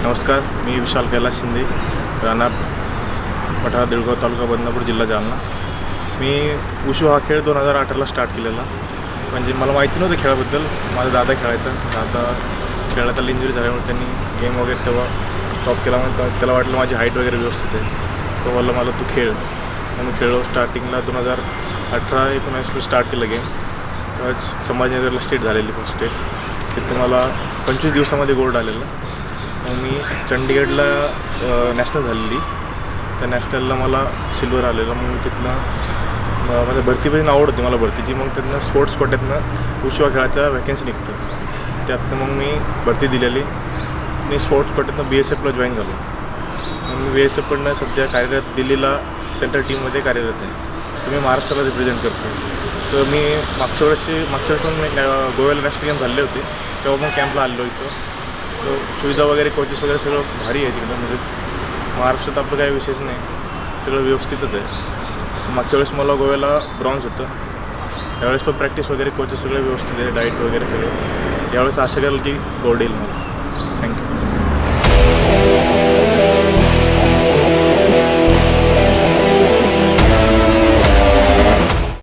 नमस्कार, मी विशाल कैलास शिंदे, राहणार पठार देऊळगाव, तालुका बदनापूर, जिल्हा जालना. मी वुशू हा खेळ 2018ला स्टार्ट केलेला. म्हणजे मला माहिती नव्हतं खेळाबद्दल. माझा दादा खेळायचा. दादा खेळायला त्याला इंजुरी झाल्यामुळे त्यांनी गेम वगैरे तेव्हा स्टॉप केला. म्हणून त्याला वाटलं माझी हाईट वगैरे व्यवस्थित आहे, तो बोलला मला तू खेळ. म्हणून खेळलो. स्टार्टिंगला 2018-19 स्टार्ट केलं गेम. तेव्हाच संभाजीनगरला स्टेट झालेली फर्स्ट स्टेट. तिथे मला 25 दिवसामध्ये गोल्ड आलेलं. मग मी चंडीगडला नॅशनल झालेली. त्या नॅशनलला मला सिल्वर आलेलं. मग तिथनं माझ्या भरतीपासून आवड होती मला भरतीची. मग तिथनं स्पोर्ट्स कोट्यातनं वुशू खेळायचा वॅकन्सी निघतं. त्यातनं मग मी भरती दिलेली आणि स्पोर्ट्स कोट्यातनं BSFला जॉईन झालो. मग मी BSFकडनं सध्या कार्यरत दिल्लीला सेंट्रल टीममध्ये कार्यरत आहे. तर मी महाराष्ट्राला रिप्रेझेंट करतो. तर मी मागच्या वर्षी पण गोव्याला नॅशनल गेम झाले होते, तेव्हा पण कॅम्पला आलेलो इथं. तर सुविधा वगैरे, कोचेस वगैरे सगळं भारी आहे तिकडं. म्हणजे महाराष्ट्रात आपलं काही विशेष नाही, सगळं व्यवस्थितच आहे. मागच्या वेळेस मला गोव्याला ब्रॉन्झ होतं. त्यावेळेस पण प्रॅक्टिस वगैरे, कोचेस सगळे व्यवस्थित आहे, डाईट वगैरे सगळं. यावेळेस आशा कराल की गोल्ड येईल मला. थँक्यू.